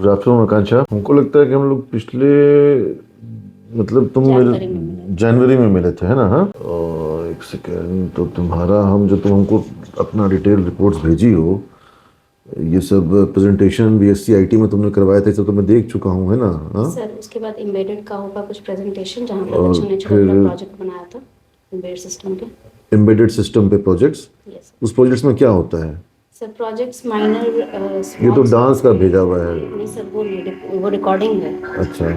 Good afternoon आकांक्षा। हमको लगता है कि हम लोग पिछले मतलब तुम जनवरी में मिले थे, है ना? हाँ, और एक सेकेंड, तो तुम्हारा हम जो तुम हमको अपना डिटेल रिपोर्ट्स भेजी हो, ये सब प्रेजेंटेशन बीएससी आईटी में तुमने करवाए थे, सब तो मैं देख चुका हूँ, है ना? हाँ सर, उसके बाद एम्बेडेड का होगा कुछ प्रेजेंटेशन जहाँ पे और बच्चों ने छोटा फिर प्रोजेक्ट बनाया था एम्बेडेड सिस्टम के। एम्बेडेड सिस्टम पे प्रोजेक्ट्स। यस उस प्रोजेक्ट्स में क्या होता है? सर, प्रोजेक्ट्स माइनर ये तो स्मॉल। डांस का भेजा हुआ है। नहीं सर, वो नहीं, वो रिकॉर्डिंग है। अच्छा,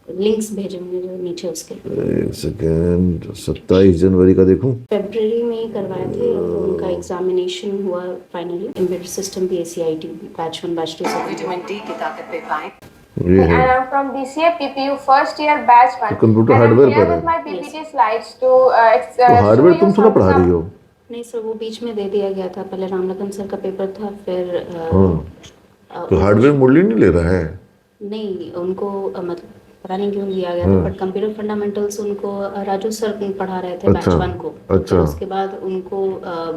लिंक्स भेजे होंगे जो नीचे उसके। एक सेकेंड, 27 जनवरी का देखूं। फरवरी में ही करवाए थे, तो उनका एग्जामिनेशन हुआ finally. Embedded system PSCIT batch 1 batch 2 से। विटामिन डी की ताकत पे पाएं। ये है And I'm from BCA PPU first year batch 1 तो computer and I'm hardware here पर है। with my PPT slides to तो show हार्डवेयर you तुम थोड़ा पढ़ा रही हो। नहीं सर, वो बीच में दे दिया गया था। पहले रामलखन सर का पेपर था, फिर हाँ, तो हार्डवेयर मुरली नहीं ले रहा है। नहीं उनको मतलब पता नहीं क्यों दिया गया था, बट कंप्यूटर फंडामेंटल्स उनको राजू सर पढ़ा रहे थे बैच अच्छा, 1 को। अच्छा। फिर उसके बाद उनको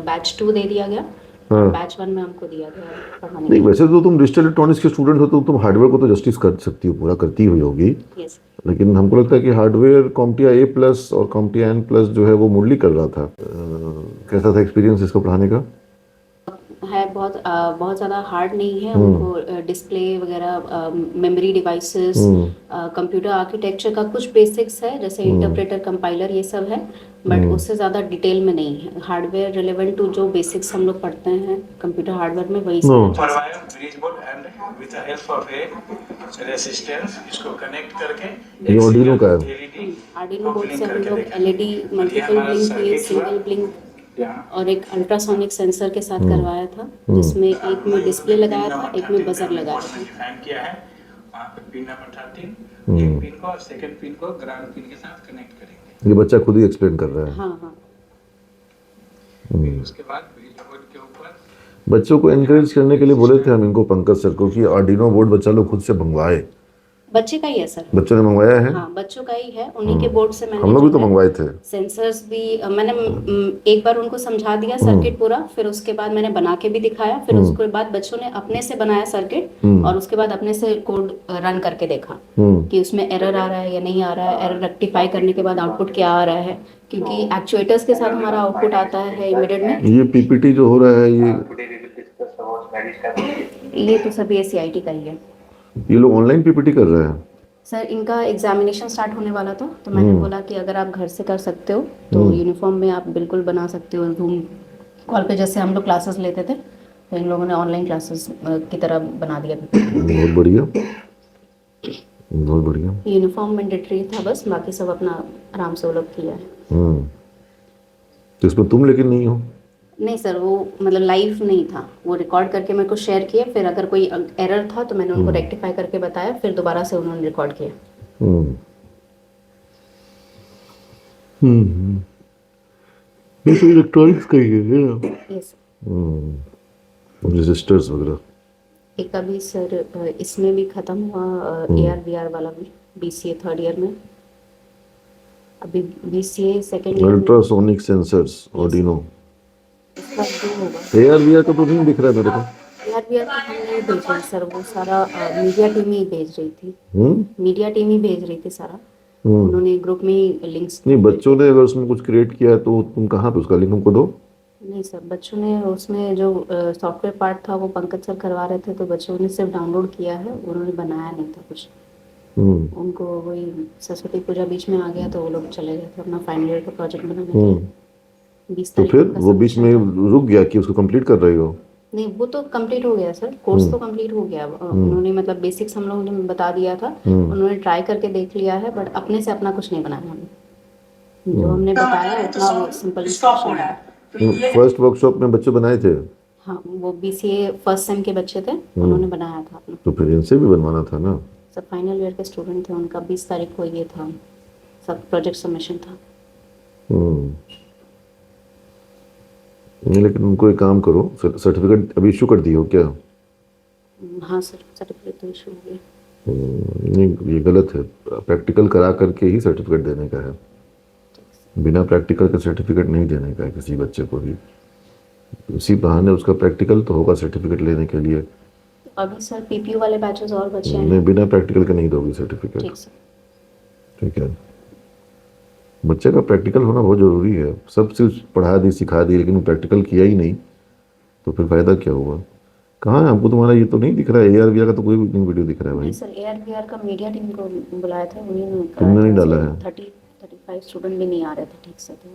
बैच 2 दे दिया गया। हाँ। बैच 1 में हमको दिया गया पढ़ाने नहीं, के वैसे तो तुम डिजिटल इलेक्ट्रॉनिक्स के स्टूडेंट हो तो तुम हार्डवेयर को तो जस्टिस कर सकती हो, पूरा करती हुई होगी। लिए। यस लेकिन हमको लगता है कि हार्डवेयर कॉम्पिया A+ और कॉम्पिया N+ जो है वो मुरली कर रहा था। कैसा था एक्सपीरियंस इसको पढ़ाने का? है, बहुत ज़्यादा हार्ड नहीं है। उनको डिस्प्ले वगैरह, मेमोरी डिवाइसेस, कंप्यूटर आर्किटेक्चर का कुछ बेसिक्स है, जैसे इंटरप्रेटर, कंपाइलर, ये सब है। बट उससे ज़्यादा डिटेल में नहीं है। हार्डवेयर रिलेवेंट टू जो बेसिक्स हम लोग पढ़ते हैं कंप्यूटर हार्डवेयर में, वही सब परवाया bridge board and with the help of a resistance इसको कनेक्ट करके ये ऑर्डिनो का है। एलईडी आर्डिनो बोर्ड से हम लोग LED मल्टीपल ब्लिंक किए, सिंगल ब्लिंक और एक अल्ट्रासोनिक सेंसर के साथ करवाया था, जिसमें एक में डिस्प्ले लगाया था, एक में बजर लगाया था। डिफाइन किया है। वहाँ पे पिन नंबर 13 एक पिन को और सेकंड पिन को ग्राउंड पिन के साथ कनेक्ट करेंगे। ये बच्चा खुद ही एक्सप्लेन कर रहा है। हाँ हाँ। फिर उसके बाद ब्रिज बोर्ड के ऊपर बच्चों को एनकरेज करने के लिए बोले थे हम इनको, पंकज सर को, कि आर्डिनो बोर्ड बच्चा लोग खुद से मंगवाए। बच्चे का ही है सर। बच्चों ने मंगवाया है। हाँ, बच्चों का ही है। उन्हीं के बोर्ड से मैंने हम लोग भी जो तो है मंगवाए थे। सेंसर्स भी मैंने एक बार उनको समझा दिया सर्किट पूरा, फिर उसके बाद मैंने बना के भी दिखाया। फिर उसके बाद बच्चों ने अपने से बनाया सर्किट, और उसके बाद अपने से कोड रन करके देखा कि उसमें एरर आ रहा है या नहीं आ रहा है। एरर रेक्टिफाई करने के बाद आउटपुट क्या आ रहा है, क्योंकि एक्चुएटर्स के साथ हमारा आउटपुट आता है एम्बेडेड में। ये पीपीटी जो हो रहा है, ये तो सभी SCIT का ही है। ये लोग ऑनलाइन पीपीटी कर रहे हैं। सर, इनका एग्जामिनेशन स्टार्ट होने वाला था, तो मैंने बोला कि अगर आप घर से कर सकते हो तो यूनिफॉर्म में आप बिल्कुल बना सकते हो। जूम कॉल पे जैसे हम लोग क्लासेस लेते थे, तो इन लोगों ने ऑनलाइन क्लासेस की तरह बना दिया। बहुत बढ़िया, बहुत बढ़िया। यूनिफॉर्म मैंडेटरी था बस, बाकी सब अपना आराम से वो लोग किया है। तो इसमें तुम लेकिन नहीं हो? नहीं सर, वो मतलब लाइव नहीं था, वो रिकॉर्ड करके मेरे को शेयर किया। फिर अगर कोई एरर था तो मैंने उनको रेक्टिफाई करके बताया, फिर दोबारा से उन्होंने रिकॉर्ड किया। ये तो इलेक्ट्रॉनिक्स का ही है ना? यस। रजिस्टर्स वगैरह। एक अभी सर इसमें भी ख़त्म हुआ AR/VR वाला भी, BCA थर्ड ईयर में। अभी BCA सेकेंड ईयर में अल्ट्रासोनिक सेंसर्स, ऑर्डिनो। इसका जो होगा AR/VR का तो नहीं दिख रहा है मेरे को। AR/VR तो हम नहीं भेज रहे सर, वो सारा मीडिया टीम ही भेज रही थी। मीडिया टीम ही भेज रही थी सारा। उन्होंने ग्रुप में ही लिंक्स। नहीं, बच्चों ने अगर उसमें कुछ क्रिएट किया है तो तुम कहाँ पे उसका लिंक हमको दो। नहीं सर, बच्चों ने उसमें जो सॉफ्टवेयर पार्ट था वो पंकज सर करवा रहे थे, तो बच्चों ने सिर्फ डाउनलोड किया है, उन्होंने बनाया नहीं था कुछ। उनको वही सरस्वती पूजा बीच में आ गया तो वो लोग चले गए थे अपना फाइनल ईयर का प्रोजेक्ट बनाने के लिए। 20 तो तारीख फिर उनका वो बीच सबमिशन में था। रुक गया कि उसको कंप्लीट कर रही हो? नहीं, वो तो कंप्लीट हो गया सर, कोर्स तो कंप्लीट हो गया। उन्होंने मतलब बेसिक्स हम लोगों ने बता दिया था, उन्होंने ट्राई करके देख लिया है, बट अपने से अपना कुछ नहीं बनाया हमने। जो हमने बताया उतना वो सिंपल इंस्ट्रक्शन है। फर्स्ट वर्कशॉप में बच्चे बनाए थे। हाँ, वो BCA फर्स्ट सेम के बच्चे थे, उन्होंने बनाया था अपना। तो फिर इनसे भी बनवाना था ना। सब फाइनल ईयर के स्टूडेंट थे, उनका 20 तारीख को ये था, सब प्रोजेक्ट सबमिशन था। नहीं, लेकिन उनको एक काम करो, सर्टिफिकेट अभी इशू कर दी हो क्या? हाँ सर, सर्टिफिकेट तो इशू हो गया। नहीं, ये गलत है। प्रैक्टिकल करा करके ही सर्टिफिकेट देने का है, बिना प्रैक्टिकल का सर्टिफिकेट नहीं देने का है किसी बच्चे को भी। उसी बहाने उसका प्रैक्टिकल तो होगा सर्टिफिकेट लेने के लिए। अभी सर पीपीयू वाले बैचेस और बचे हैं। मैं बिना प्रैक्टिकल के नहीं दोगी सर्टिफिकेट। ठीक सर। ठीक है, बच्चे का प्रैक्टिकल होना बहुत ज़रूरी है। सब चीज़ पढ़ा दी सिखा दी लेकिन प्रैक्टिकल किया ही नहीं तो फिर फ़ायदा क्या हुआ। कहाँ है हमको तुम्हारा ये तो नहीं दिख रहा है, AR VR का तो कोई नहीं वीडियो दिख रहा है भाई। नहीं सर, AR/VR का मीडिया टीम को बुलाया था, उन्हीं ने तुमने नहीं कराया था। डाला है? 35 स्टूडेंट भी नहीं आ रहे थे ठीक से, तो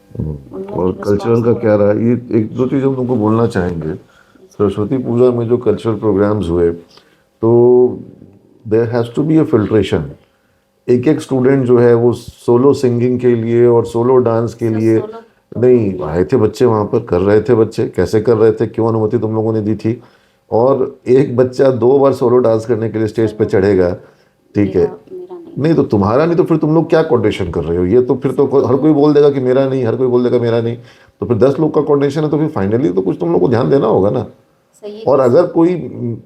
उन लोगों और की कल्चरल का response क्या थोड़ा- रहा, ये एक दो चीज़ हम तुमको बोलना चाहेंगे। सरस्वती पूजा में जो कल्चरल प्रोग्राम्स हुए तो there has to be a filtration. एक एक स्टूडेंट जो है वो सोलो सिंगिंग के लिए और सोलो डांस के सर, लिए solo नहीं आए थे। बच्चे वहाँ पर कर रहे थे, बच्चे कैसे कर रहे थे, क्यों अनुमति तुम लोगों ने दी थी। और एक बच्चा 2 बार सोलो डांस करने के लिए स्टेज पे चढ़ेगा, ठीक है। मेरा नहीं। नहीं तो तुम्हारा नहीं तो फिर तुम लोग क्या कोऑर्डिनेशन कर रहे हो, ये तो फिर तो हर कोई बोल देगा कि मेरा नहीं, हर कोई बोल देगा मेरा नहीं, तो फिर 10 लोग का कोऑर्डिनेशन है तो फिर फाइनली तो कुछ तुम लोग को ध्यान देना होगा ना। सही और अगर कोई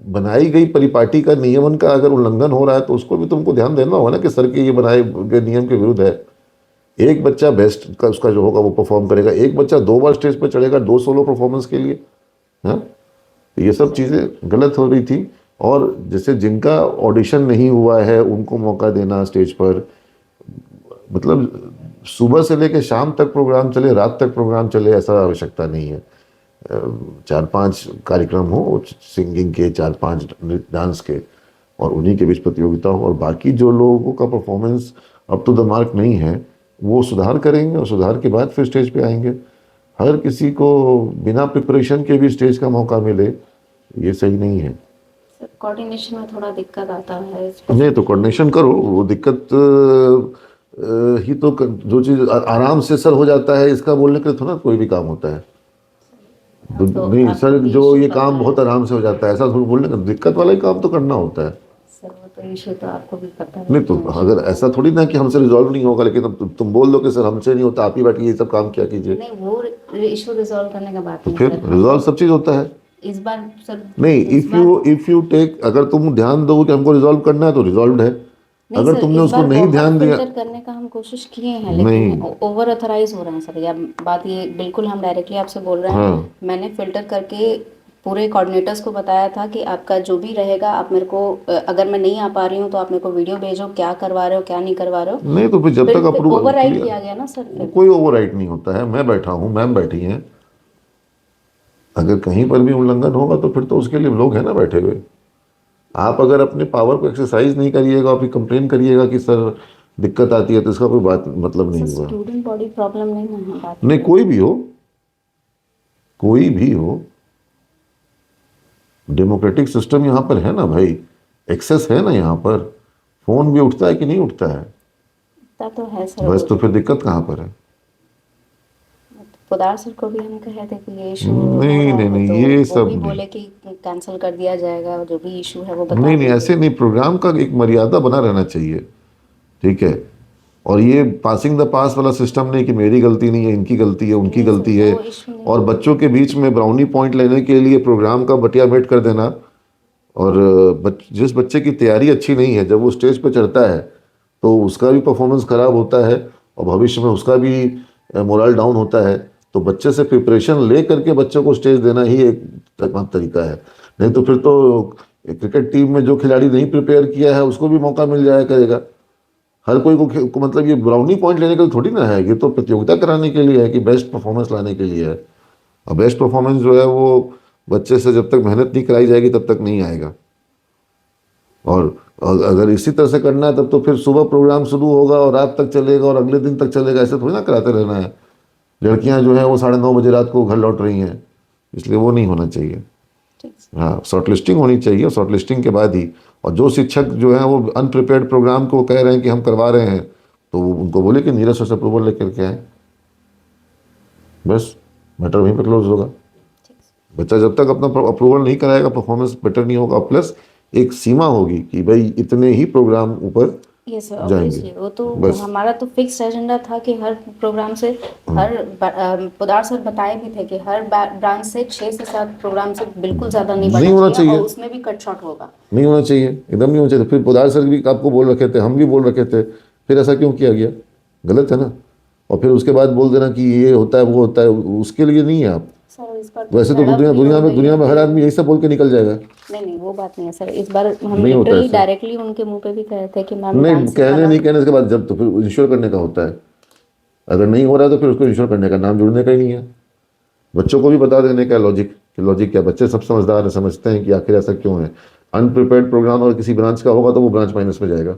बनाई गई परिपाटी का नियमन का अगर उल्लंघन हो रहा है तो उसको भी तुमको ध्यान देना होगा ना कि सर के ये बनाए गए नियम के विरुद्ध है। एक बच्चा बेस्ट का उसका जो होगा वो परफॉर्म करेगा, एक बच्चा 2 बार स्टेज पर चढ़ेगा 2 सोलो परफॉर्मेंस के लिए। हाँ, तो ये सब चीज़ें गलत हो रही थी। और जैसे जिनका ऑडिशन नहीं हुआ है उनको मौका देना स्टेज पर, मतलब सुबह से लेकर शाम तक प्रोग्राम चले, रात तक प्रोग्राम चले, ऐसा आवश्यकता नहीं है। 4-5 कार्यक्रम हो सिंगिंग के, 4-5 डांस के, और उन्हीं के बीच प्रतियोगिता हो, और बाकी जो लोगों का performance up to the mark नहीं है वो सुधार करेंगे और सुधार के बाद फिर स्टेज पे आएंगे। हर किसी को बिना प्रिपरेशन के भी स्टेज का मौका मिले, ये सही नहीं है। सर, कोऑर्डिनेशन में थोड़ा दिक्कत आता है। नहीं तो कोऑर्डिनेशन करो, वो दिक्कत ही तो जो चीज़ आराम से सर हो जाता है, इसका बोलने के लिए थोड़ा कोई भी काम होता है। तो नहीं सर, आपको जो issue ये पता काम है। बहुत आराम से हो जाता है ऐसा थोड़ा बोलने का, दिक्कत वाला ही काम तो करना होता है। सर वो तो इशू तो आपको भी पता है। नहीं तो अगर ऐसा थोड़ी ना कि हमसे रिजॉल्व नहीं होगा, लेकिन तुम बोल दो कि सर हमसे नहीं होता, आप ही बैठिए ये सब काम क्या कीजिए, नहीं, वो इशू रिजॉल्व करने का बात तो नहीं फिर सर। रिजॉल्व सब चीज़ होता है। इस बार सर नहीं, इस इफ यू टेक, अगर तुम ध्यान दो कि हमको रिजॉल्व करना है तो रिजॉल्व है। नहीं अगर सर, तुमने इस उसको बार नहीं बहुत ध्यान दिया, फिल्टर करने का हम कोशिश किए हैं नहीं। लेकिन ओवर ऑथराइज हो रहे हैं सर। या बात ये बिल्कुल हम डायरेक्टली आपसे बोल रहे हैं। हाँ। मैंने फिल्टर करके पूरे कोऑर्डिनेटर्स को बताया था कि आपका जो भी रहेगा आप मेरे को, अगर मैं नहीं आ पा रही हूँ तो आप मेरे को वीडियो भेजो, क्या करवा रहे हो क्या नहीं करवा रहे हो। नहीं तो फिर जब तक अप्रूवल ओवरराइड किया गया ना सर फिर। कोई ओवरराइट नहीं होता है। मैं बैठा हूँ, मैम बैठी हैं, अगर कहीं पर भी उल्लंघन होगा तो फिर तो उसके लिए लोग हैं ना बैठे हुए। आप अगर अपने पावर को एक्सरसाइज नहीं करिएगा, आप कंप्लेन करिएगा कि सर दिक्कत आती है, तो इसका कोई बात मतलब नहीं हुआ। स्टूडेंट बॉडी प्रॉब्लम नहीं है बात। नहीं, कोई भी हो, कोई भी हो, डेमोक्रेटिक सिस्टम यहाँ पर है ना भाई, एक्सेस है ना यहाँ पर। फोन भी उठता है कि नहीं उठता है, तो है सर। बस तो फिर दिक्कत कहाँ पर है। पोदार सर को भी हम कहे थे कि ये इशू नहीं, नहीं, नहीं, ये वो सब भी नहीं। बोले कि कैंसिल कर दिया जाएगा, जो भी इशू है वो बता नहीं, नहीं, दीजिए। ऐसे नहीं, प्रोग्राम का एक मर्यादा बना रहना चाहिए, ठीक है। और ये पासिंग द पास वाला सिस्टम नहीं कि मेरी गलती नहीं है, इनकी गलती है, उनकी नहीं सर, गलती है, वो issue नहीं और बच्चों के बीच में ब्राउनी पॉइंट लेने के लिए प्रोग्राम का बटियामेट कर देना। और जिस बच्चे की तैयारी अच्छी नहीं है, जब वो स्टेज पर चढ़ता है तो उसका भी परफॉर्मेंस खराब होता है और भविष्य में उसका भी मोरल डाउन होता है। तो बच्चे से प्रिपरेशन ले करके बच्चों को स्टेज देना ही एक तरीका है। नहीं तो फिर तो क्रिकेट टीम में जो खिलाड़ी नहीं प्रिपेयर किया है उसको भी मौका मिल जाया करेगा। हर कोई को मतलब ये ब्राउनी पॉइंट लेने के लिए थोड़ी ना है, ये तो प्रतियोगिता कराने के लिए है कि बेस्ट परफॉर्मेंस लाने के लिए है। और बेस्ट परफॉर्मेंस जो है वो बच्चे से जब तक मेहनत नहीं कराई जाएगी तब तक नहीं आएगा। और अगर इसी तरह से करना है तब तो फिर सुबह प्रोग्राम शुरू होगा और रात तक चलेगा और अगले दिन तक चलेगा, ऐसे थोड़ी ना कराते रहना है। लड़कियां जो है वो 9:30 बजे रात को घर लौट रही हैं, इसलिए वो नहीं होना चाहिए। हाँ, शॉर्ट लिस्टिंग होनी चाहिए, शॉर्ट लिस्टिंग के बाद ही। और जो शिक्षक जो हैं वो अनप्रिपेयर्ड प्रोग्राम को कह रहे हैं कि हम करवा रहे हैं, तो उनको बोले कि नीरज से अप्रूवल लेकर के आए, बस मैटर वहीं पर क्लोज होगा। बच्चा जब तक अपना अप्रूवल नहीं कराएगा परफॉर्मेंस बेटर नहीं होगा। प्लस एक सीमा होगी कि भाई इतने ही प्रोग्राम ऊपर यस सर, जाएंगे। ऑब्वियसली वो तो बस। हमारा तो फिक्स एजेंडा था कि हर प्रोग्राम से हर पोदार सर बताए भी थे कि हर ब्रांच से 6 से 7 प्रोग्राम से बिल्कुल ज़्यादा नहीं नहीं होना बढ़ना चाहिए चाहिए। और उसमें भी कट शॉर्ट होगा। नहीं होना चाहिए, एकदम नहीं होना चाहिए। फिर पोदार सर भी आपको बोल रखे थे, हम भी बोल रखे थे, फिर ऐसा क्यों किया गया, गलत है ना। और फिर उसके बाद बोल देना कि ये होता है वो होता है, उसके लिए नहीं है आप। सर इस बार वैसे तो लड़ाई दुनिया भी दुनिया हो में गई दुनिया में है। हर आदमी यही सब बोल के निकल जाएगा। नहीं वो बात नहीं है सर, इस बार हम नहीं होता लिटरली ऐसा। डायरेक्टली उनके मुंह पे भी कहे थे कि मैम नहीं, डांस कहने सिखाना। नहीं कहने के बाद जब तो फिर इंश्योर करने का होता है। अगर नहीं हो रहा है तो फिर उसको इंश्योर करने का, नाम जुड़ने का ही नहीं है। बच्चों को भी बता देने का लॉजिक कि लॉजिक क्या, बच्चे सब समझदार है, समझते हैं कि आखिर ऐसा क्यों है। अनप्रिपेयर्ड प्रोग्राम अगर किसी ब्रांच का होगा तो वो ब्रांच माइनस में जाएगा।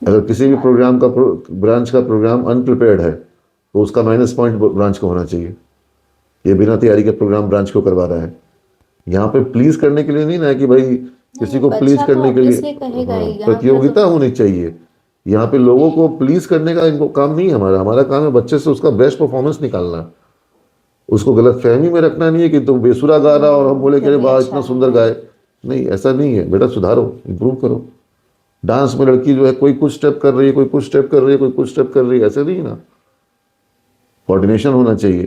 अगर किसी भी प्रोग्राम का ब्रांच का प्रोग्राम अनप्रिपेयर्ड है तो उसका माइनस पॉइंट ब्रांच को होना चाहिए। ये बिना तैयारी के प्रोग्राम ब्रांच को करवा रहा है। यहाँ पे प्लीज करने के लिए नहीं ना है कि भाई किसी को प्लीज बच्चा तो करने के ऑब्वियसली लिए। कहेगा हाँ, ही, यहाँ पे प्रतियोगिता तो होनी चाहिए। यहाँ पे लोगों को प्लीज करने का इनको काम नहीं है। हमारा हमारा काम है बच्चे से उसका बेस्ट परफॉर्मेंस निकालना। उसको गलत फहमी में रखना नहीं है कि तुम बेसुरा गा रहा और हम बोले कि अरे फिर भी वाह अच्छा इतना है। सुंदर गाए। नहीं, ऐसा नहीं है बेटा, सुधारो, इम्प्रूव करो। डांस में लड़की जो है कोई कुछ स्टेप कर रही है, कोई कुछ स्टेप कर रही है, कोई कुछ स्टेप कर रही है, ऐसे नहीं ना। कोऑर्डिनेशन होना चाहिए,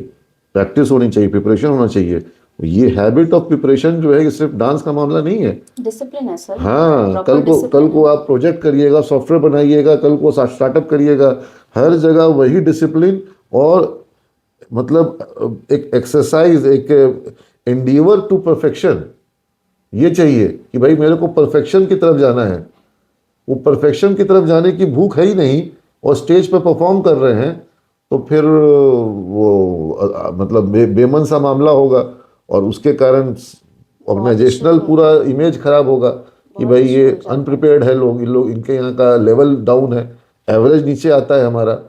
प्रैक्टिस होनी चाहिए, प्रिपरेशन होना चाहिए। ये हैबिट ऑफ प्रिपरेशन जो है ये सिर्फ डांस का मामला नहीं है। डिसिप्लिन है सर। हाँ, प्रॉपर कल डिसिप्लिन को है। आप प्रोजेक्ट करिएगा, सॉफ्टवेयर बनाइएगा, कल को स्टार्टअप करिएगा, हर जगह वही डिसिप्लिन और मतलब एक एक्सरसाइज, एक एंडीवर टू परफेक्शन ये चाहिए कि भाई मेरे को परफेक्शन की तरफ जाना है। वो परफेक्शन की तरफ जाने की भूख है ही नहीं और स्टेज पे परफॉर्म कर रहे हैं तो फिर वो मतलब बेमन सा मामला होगा और उसके कारण ऑर्गेनाइजेशनल पूरा इमेज खराब होगा कि भाई ये अनप्रिपेयर्ड है, लोग इनके यहाँ का लेवल डाउन है, एवरेज नीचे आता है हमारा।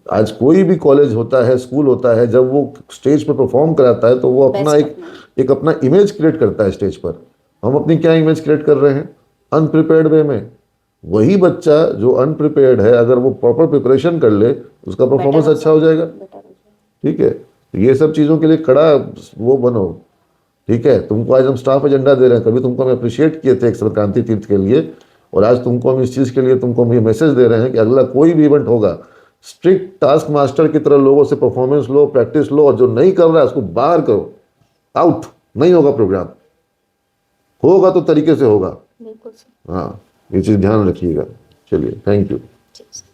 आज कोई भी कॉलेज होता है, स्कूल होता है, जब वो स्टेज पर परफॉर्म कराता है तो वो अपना एक अपना इमेज क्रिएट करता है स्टेज पर। हम अपनी क्या इमेज क्रिएट कर रहे हैं? अनप्रिपेयर्ड वे में। वही बच्चा जो अनप्रिपेयर्ड है अगर वो प्रॉपर प्रिपरेशन कर ले उसका परफॉर्मेंस अच्छा हो जाएगा। ठीक है, तो ये सब चीज़ों के लिए कड़ा वो बनो। ठीक है, तुमको आज हम स्टाफ एजेंडा दे रहे हैं, कभी तुमको हम अप्रिशिएट किए थे एक संक्रांति तीर्थ के लिए और आज तुमको हम इस चीज़ के लिए तुमको हम ये मैसेज दे रहे हैं कि अगला कोई भी इवेंट होगा स्ट्रिक्ट टास्क मास्टर की तरह लोगों से परफॉर्मेंस लो, प्रैक्टिस लो और जो नहीं कर रहा है उसको बाहर करो, आउट। नहीं होगा प्रोग्राम, होगा तो तरीके से होगा। बिल्कुल सर। हाँ, ये चीज़ ध्यान रखिएगा। चलिए, थैंक यू। ठीक है।